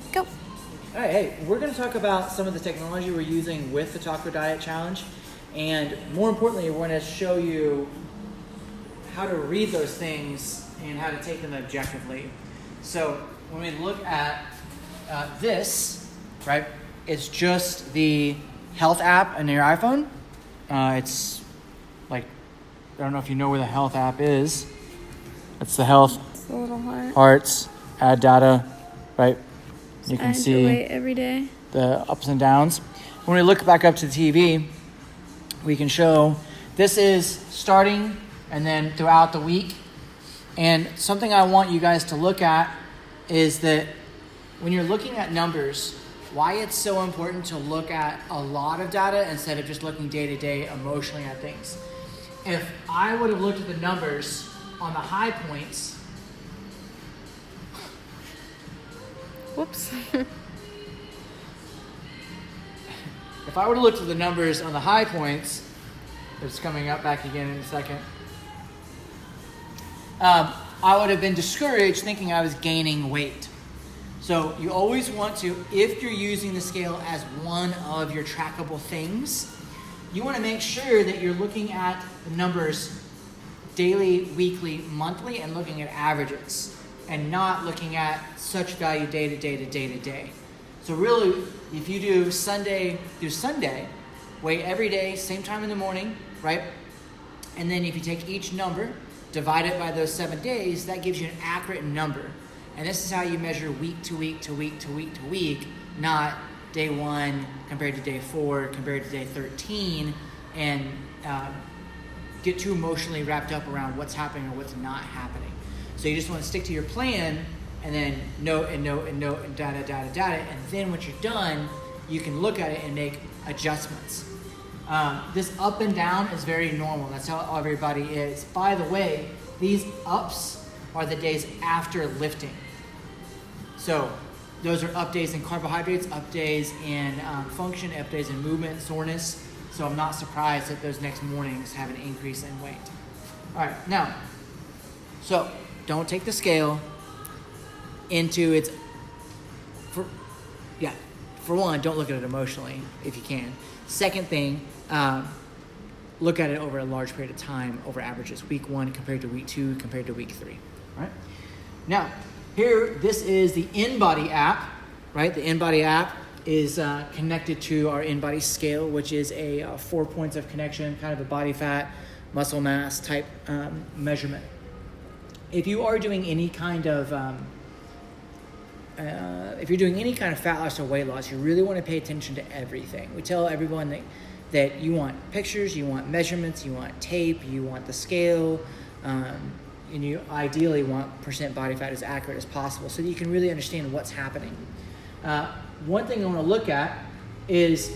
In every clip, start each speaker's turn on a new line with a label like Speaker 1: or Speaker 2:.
Speaker 1: and go.
Speaker 2: All right, hey, we're going to talk about some of the technology we're using with the Taco Diet Challenge. And more importantly, we're going to show you how to read those things and how to take them objectively. So when we look at this, right, it's just the health app on your iPhone. It's like, I don't know if you know where the health app is. It's the health,
Speaker 1: It's a little heart.
Speaker 2: hearts, add data, right? You can
Speaker 1: I
Speaker 2: see
Speaker 1: weight every day.
Speaker 2: the ups and downs. When we look back up to the TV, we can show this is starting and then throughout the week. And something I want you guys to look at is that when you're looking at numbers, why it's so important to look at a lot of data instead of just looking day to day emotionally at things. If I would have looked at the numbers on the high points,
Speaker 1: Whoops.
Speaker 2: if I would have looked at the numbers on the high points, it's coming up back again in a second, I would have been discouraged thinking I was gaining weight. So you always want to, if you're using the scale as one of your trackable things, you want to make sure that you're looking at the numbers daily, weekly, monthly, and looking at averages, and not looking at such value day to day to day to day. So really, if you do Sunday through Sunday, weigh every day, same time in the morning, right? And then if you take each number, divide it by those 7 days, that gives you an accurate number. And this is how you measure week to week to week to week to week, not day 1 compared to day 4 compared to day 13, and get too emotionally wrapped up around what's happening or what's not happening. So you just want to stick to your plan and then note and note and note and data. And then once you're done, you can look at it and make adjustments. This up and down is very normal. That's how everybody is. By the way, these ups are the days after lifting. So those are up days in carbohydrates, up days in function, up days in movement, soreness. So I'm not surprised that those next mornings have an increase in weight. All right, now, so don't take the scale into its, for one, don't look at it emotionally if you can. Second thing, look at it over a large period of time, over averages, week 1 compared to week 2 compared to week 3. All right. Now, here, this is the InBody app, right? The InBody app is connected to our InBody scale, which is a 4 points of connection, kind of a body fat, muscle mass type measurement. If you are doing any kind of fat loss or weight loss, you really want to pay attention to everything. We tell everyone that you want pictures, you want measurements, you want tape, you want the scale, and you ideally want percent body fat as accurate as possible so that you can really understand what's happening. One thing I want to look at is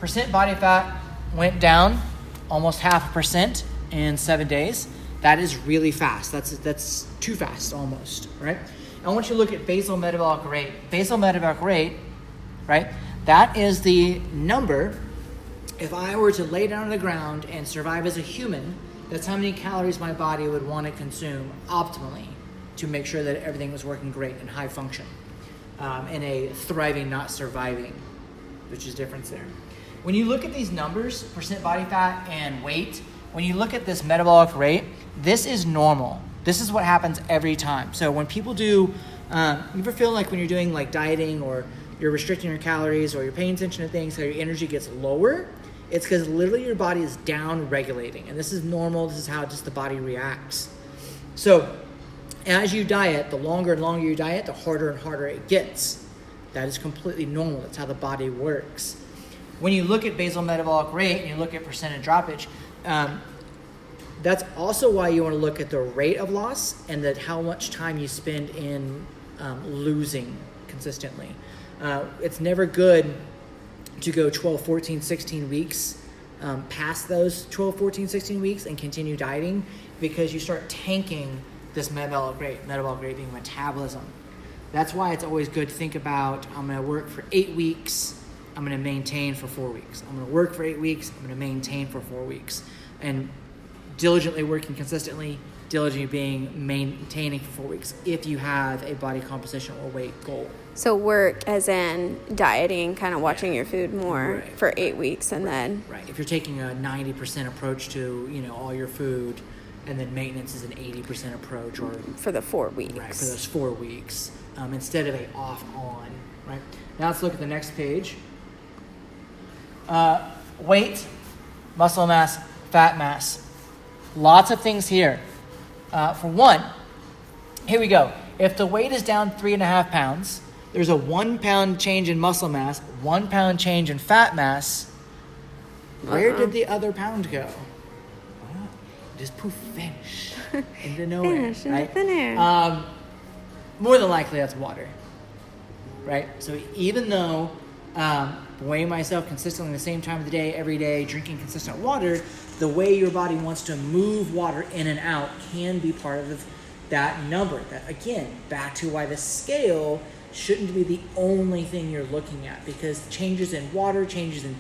Speaker 2: percent body fat went down almost 0.5% in 7 days. That is really fast. That's too fast almost, right? I want you to look at basal metabolic rate. Basal metabolic rate, right? That is the number, if I were to lay down on the ground and survive as a human, that's how many calories my body would want to consume optimally to make sure that everything was working great and high function. In a thriving, not surviving, which is difference there. When you look at these numbers, percent body fat and weight, when you look at this metabolic rate, this is normal. This is what happens every time. So when people do, you ever feel like when you're doing like dieting or you're restricting your calories or you're paying attention to things, how your energy gets lower? It's because literally your body is down regulating. And this is normal. This is how just the body reacts. So as you diet, the longer and longer you diet, the harder and harder it gets. That is completely normal. That's how the body works. When you look at basal metabolic rate and you look at percentage droppage, that's also why you want to look at the rate of loss and that how much time you spend in losing consistently. It's never good to go 12, 14, 16 weeks past those 12, 14, 16 weeks and continue dieting because you start tanking this metabolic rate being metabolism. That's why it's always good to think about, I'm going to work for 8 weeks, I'm going to maintain for 4 weeks. I'm going to work for 8 weeks, I'm going to maintain for 4 weeks. And diligently working consistently, diligently being maintaining for 4 weeks if you have a body composition or weight goal.
Speaker 1: So work as in dieting, kind of watching your food more for 8 weeks, and then
Speaker 2: Right. If you're taking a 90% approach to, all your food, and then maintenance is an 80% approach, or
Speaker 1: for the 4 weeks.
Speaker 2: right, for those 4 weeks, instead of a off-on, right? Now let's look at the next page. Weight, muscle mass, fat mass. Lots of things here. For one, here we go. If the weight is down 3.5 pounds, there's a 1 pound change in muscle mass, 1 pound change in fat mass. Where did the other pound go? Well, just poof, vanish into nowhere.
Speaker 1: Vanish into
Speaker 2: right?
Speaker 1: thin air.
Speaker 2: More than likely, that's water. Right? So even though weighing myself consistently the same time of the day, every day, drinking consistent water, the way your body wants to move water in and out can be part of that number. That, again, back to why the scale shouldn't be the only thing you're looking at, because changes in water, changes in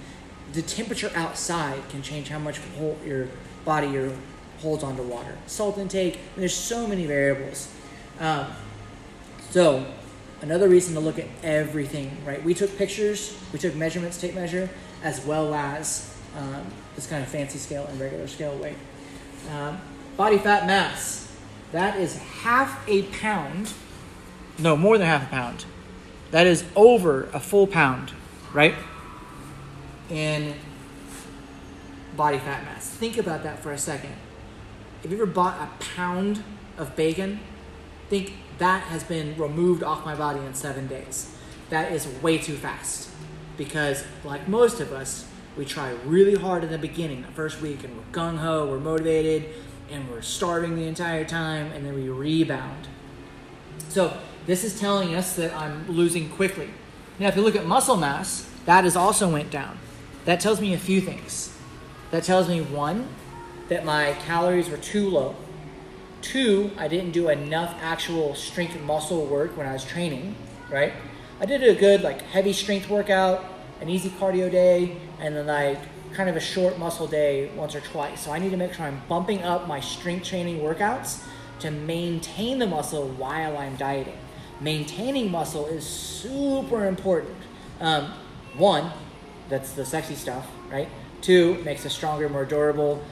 Speaker 2: the temperature outside can change how much your body holds onto water. Salt intake, and there's so many variables. So another reason to look at everything, right? We took pictures, we took measurements, tape measure, as well as this kind of fancy scale and regular scale weight. Body fat mass, that is more than half a pound. That is over a full pound, right? In body fat mass. Think about that for a second. If you ever bought a pound of bacon, think that has been removed off my body in 7 days. That is way too fast, because like most of us, we try really hard in the beginning, the first week, and we're gung-ho, we're motivated, and we're starving the entire time, and then we rebound. So this is telling us that I'm losing quickly. Now, if you look at muscle mass, that has also went down. That tells me a few things. That tells me, one, that my calories were too low. Two, I didn't do enough actual strength and muscle work when I was training, right? I did a good heavy strength workout, an easy cardio day, and then kind of a short muscle day once or twice. So I need to make sure I'm bumping up my strength training workouts to maintain the muscle while I'm dieting. Maintaining muscle is super important. One, that's the sexy stuff, right? Two, it makes us stronger, more durable.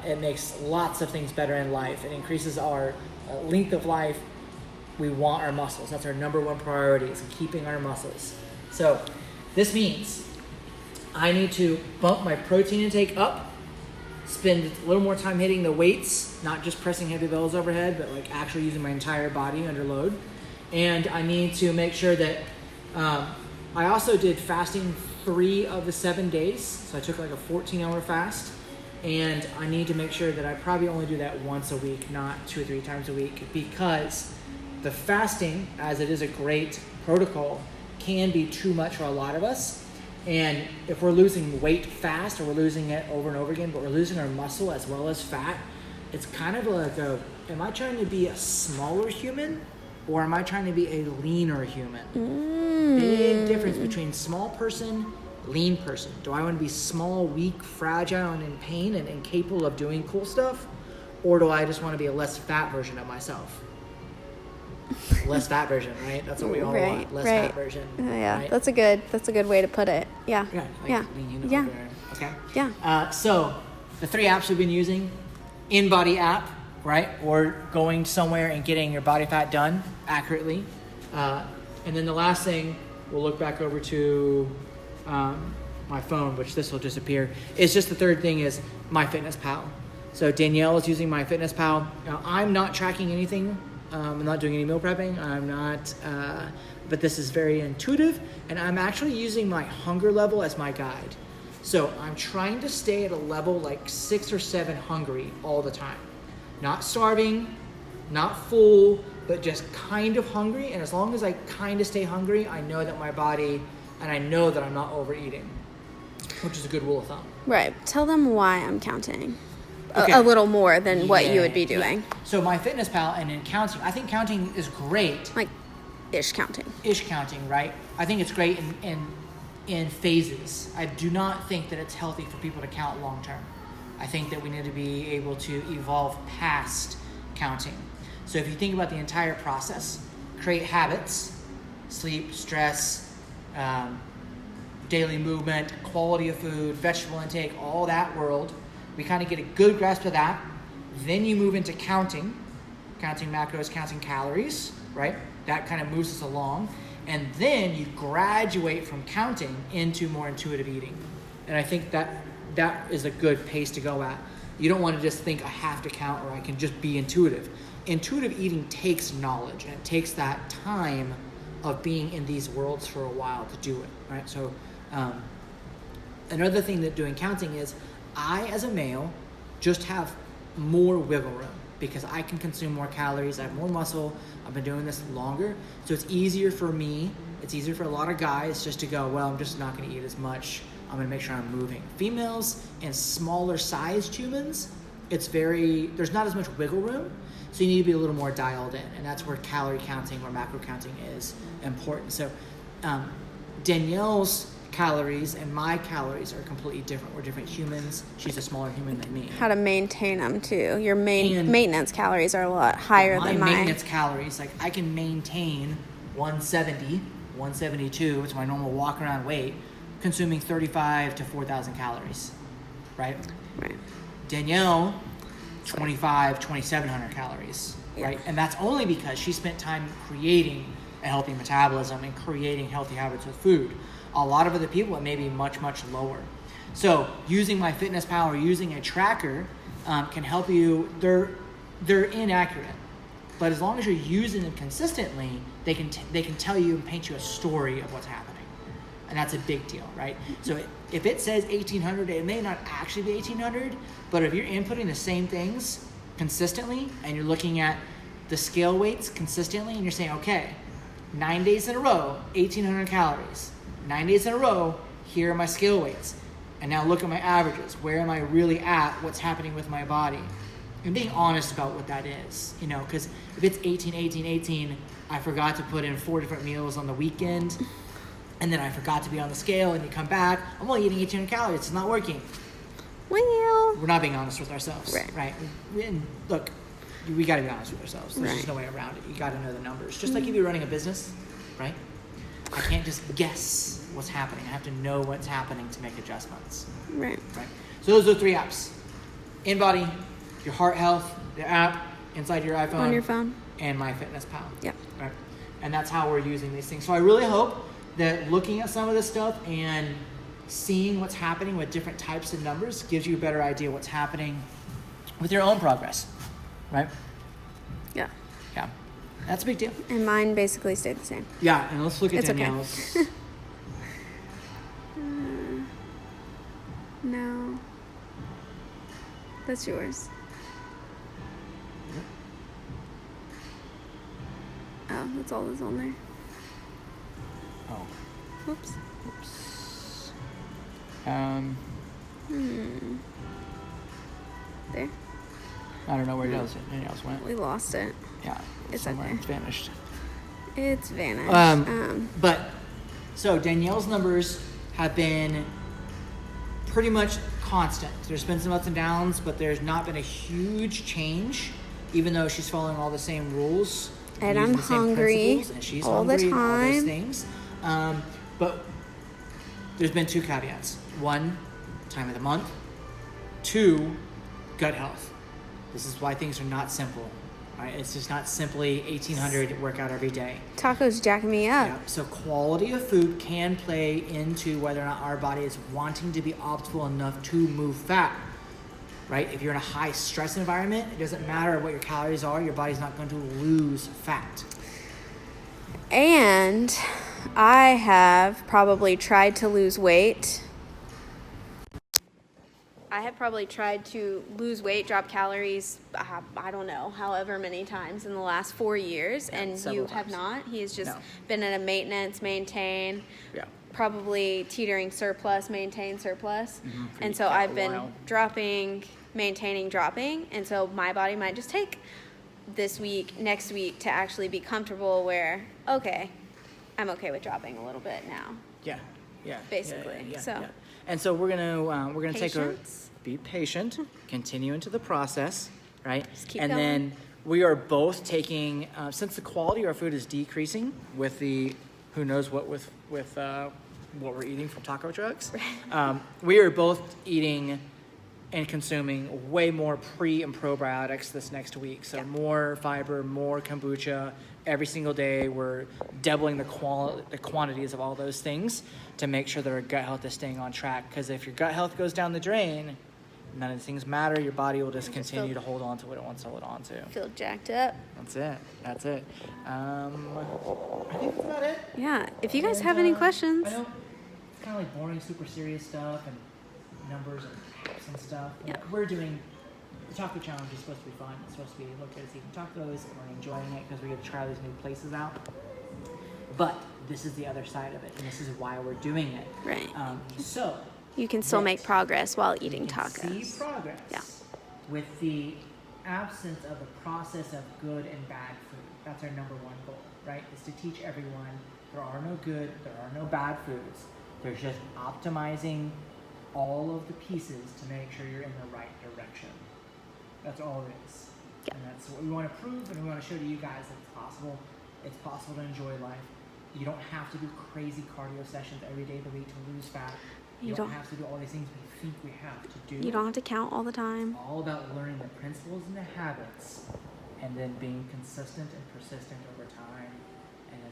Speaker 2: It makes lots of things better in life. It increases our length of life. We want our muscles. That's our number one priority, is keeping our muscles. So this means I need to bump my protein intake up, spend a little more time hitting the weights, not just pressing heavy bells overhead, but actually using my entire body under load. And I need to make sure that I also did fasting 3 of the 7 days. So I took a 14-hour fast. And I need to make sure that I probably only do that once a week, not 2 or 3 times a week, because the fasting, as it is a great protocol, can be too much for a lot of us. And if we're losing weight fast, or we're losing it over and over again, but we're losing our muscle as well as fat, it's kind of am I trying to be a smaller human, or am I trying to be a leaner human? Big difference between small person, lean person. Do I want to be small, weak, fragile, and in pain and incapable of doing cool stuff? Or do I just want to be a less fat version of myself? Less fat version, right? That's what we all want. Less fat version.
Speaker 1: Yeah,
Speaker 2: right?
Speaker 1: that's a good way to put it. Yeah.
Speaker 2: Lean,
Speaker 1: Yeah.
Speaker 2: Okay.
Speaker 1: Yeah.
Speaker 2: So the 3 apps we've been using: InBody app, right? Or going somewhere and getting your body fat done accurately. And then the last thing, we'll look back over to my phone, which this will disappear. It's just the third thing is MyFitnessPal. So Danielle is using MyFitnessPal. Now, I'm not tracking anything. I'm not doing any meal prepping. I'm not, but this is very intuitive, and I'm actually using my hunger level as my guide. So I'm trying to stay at a level 6 or 7 hungry all the time. Not starving, not full, but just kind of hungry. And as long as I kind of stay hungry, I know that my body, and I know that I'm not overeating, which is a good rule of thumb.
Speaker 1: Right. Tell them why I'm counting.
Speaker 2: Okay.
Speaker 1: A little more than what you would be doing.
Speaker 2: Yeah. So MyFitnessPal, and in counting, I think counting is great.
Speaker 1: Ish counting.
Speaker 2: Ish counting, right? I think it's great in phases. I do not think that it's healthy for people to count long term. I think that we need to be able to evolve past counting. So if you think about the entire process, create habits, sleep, stress, daily movement, quality of food, vegetable intake, all that world. We kind of get a good grasp of that. Then you move into counting macros, counting calories, right? That kind of moves us along. And then you graduate from counting into more intuitive eating. And I think that is a good pace to go at. You don't want to just think I have to count or I can just be intuitive. Intuitive eating takes knowledge, and it takes that time of being in these worlds for a while to do it, right? So another thing that doing counting is I, as a male, just have more wiggle room because I can consume more calories. I have more muscle. I've been doing this longer. So it's easier for me. It's easier for a lot of guys just to go, well, I'm just not going to eat as much. I'm going to make sure I'm moving. Females and smaller sized humans, there's not as much wiggle room. So you need to be a little more dialed in. And that's where calorie counting or macro counting is important. So Danielle's calories and my calories are completely different. We're different humans. She's a smaller human than me.
Speaker 1: How to maintain them too. Your maintenance calories are a lot higher than mine.
Speaker 2: My maintenance calories, like I can maintain 170, 172, it's my normal walk around weight, consuming 35 to 4,000 calories, right?
Speaker 1: Right.
Speaker 2: Danielle, 2,700 calories, right? And that's only because she spent time creating a healthy metabolism and creating healthy habits with food. A lot of other people, it may be much, much lower. So using MyFitnessPal or using a tracker can help you. They're inaccurate, but as long as you're using them consistently, they can tell you and paint you a story of what's happening. And that's a big deal, right? So if it says 1,800, it may not actually be 1,800, but if you're inputting the same things consistently and you're looking at the scale weights consistently and you're saying, okay, 9 days in a row, 1,800 calories. 9 days in a row, here are my scale weights. And now look at my averages. Where am I really at? What's happening with my body? And being honest about what that is, because if it's 18, 18, 18, I forgot to put in 4 different meals on the weekend, and then I forgot to be on the scale, and you come back, I'm only eating 1,800 calories. It's not working.
Speaker 1: Well,
Speaker 2: we're not being honest with ourselves, right? And look, we got to be honest with ourselves. There's just no way around it. You got to know the numbers. Just like if you're running a business, right? I can't just guess what's happening. I have to know what's happening to make adjustments.
Speaker 1: Right.
Speaker 2: So those are 3 apps. InBody, your heart health, the app inside your iPhone.
Speaker 1: On your phone.
Speaker 2: And MyFitnessPal.
Speaker 1: Yep.
Speaker 2: Right. And that's how we're using these things. So I really hope that looking at some of this stuff and seeing what's happening with different types of numbers gives you a better idea what's happening with your own progress. Right?
Speaker 1: Yeah.
Speaker 2: Yeah. That's a big deal.
Speaker 1: And mine basically stayed the same.
Speaker 2: Yeah, and let's look at Danielle's.
Speaker 1: Okay. No. That's yours. Oh, that's all that's on there.
Speaker 2: Oh.
Speaker 1: Whoops.
Speaker 2: Oops.
Speaker 1: There.
Speaker 2: I don't know where Danielle's went.
Speaker 1: We lost it.
Speaker 2: Yeah.
Speaker 1: It's
Speaker 2: somewhere.
Speaker 1: okay.
Speaker 2: It's vanished.
Speaker 1: It's vanished.
Speaker 2: But so Danielle's numbers have been pretty much constant. There's been some ups and downs, but there's not been a huge change, even though she's following all the same rules.
Speaker 1: And I'm hungry
Speaker 2: and she's
Speaker 1: all
Speaker 2: hungry
Speaker 1: the time.
Speaker 2: And all those things. But there's been 2 caveats. 1, time of the month. 2, gut health. This is why things are not simple. Right? It's just not simply 1,800 workout every day.
Speaker 1: Tacos jacking me up.
Speaker 2: Yeah. So quality of food can play into whether or not our body is wanting to be optimal enough to move fat. Right? If you're in a high stress environment, it doesn't matter what your calories are, your body's not going to lose fat.
Speaker 1: And I have probably tried to lose weight. Drop calories, I don't know, however many times in the last 4 years, and you have not. He has just been in a maintenance, maintain, probably teetering surplus, maintain surplus. And so I've been dropping, maintaining, dropping, and so my body might just take this week, next week to actually be comfortable where, okay, I'm okay with dropping a little bit now.
Speaker 2: Yeah.
Speaker 1: Basically.
Speaker 2: Yeah. And so we're gonna be patient, continue into the process, right?
Speaker 1: Just keep
Speaker 2: and
Speaker 1: going.
Speaker 2: then we are both taking, since the quality of our food is decreasing with the who knows what with what we're eating from taco trucks, we are both eating and consuming way more pre and probiotics this next week. So more fiber, more kombucha every single day. We're doubling the quantities of all those things to make sure that our gut health is staying on track. Because if your gut health goes down the drain, none of the things matter. Your body will just continue to hold on to what it wants to hold on to.
Speaker 1: Feel jacked up.
Speaker 2: That's it. I think that's about it.
Speaker 1: Yeah. If you guys have any questions.
Speaker 2: I know it's kind of like boring, super serious stuff and numbers and apps and stuff.
Speaker 1: Yeah.
Speaker 2: We're doing the taco challenge is supposed to be fun. It's supposed to be look at us eating tacos and we're enjoying it because we get to try these new places out. But this is the other side of it, and this is why we're doing it.
Speaker 1: Right.
Speaker 2: So
Speaker 1: you can still make progress while eating tacos.
Speaker 2: See progress.
Speaker 1: Yeah.
Speaker 2: With the absence of the process of good and bad food. That's our number one goal, right? Is to teach everyone there are no good, there are no bad foods. There's just optimizing all of the pieces to make sure you're in the right direction. That's all it is. Yeah. And that's what we want to prove, and we want to show to you guys that it's possible. It's possible to enjoy life. You don't have to do crazy cardio sessions every day of the week to lose fat. You don't have to do all these things we think we have to do.
Speaker 1: You don't have to count all the time.
Speaker 2: It's all about learning the principles and the habits, and then being consistent and persistent over time, and then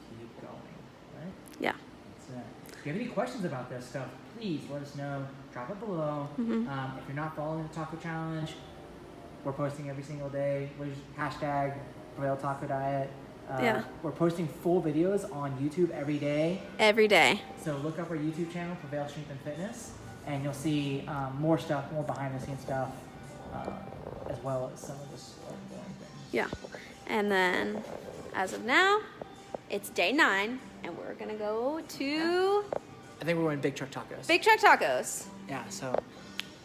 Speaker 2: keep going, right?
Speaker 1: Yeah.
Speaker 2: That's it. If you have any questions about this stuff, please let us know. Drop it below. If you're not following the Taco Challenge, we're posting every single day. Hashtag Prevail Taco Diet. We're posting full videos on YouTube every day. Every day. So look up our YouTube channel, Prevail Strength and Fitness, and you'll see more stuff, more behind the scenes stuff, as well as some of this boring things. Yeah. And then, as of now, it's day 9, and we're gonna go to. I think we're going Big Truck Tacos. Big Truck Tacos. Yeah. So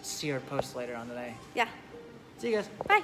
Speaker 2: see our post later on today. Yeah. See you guys. Bye.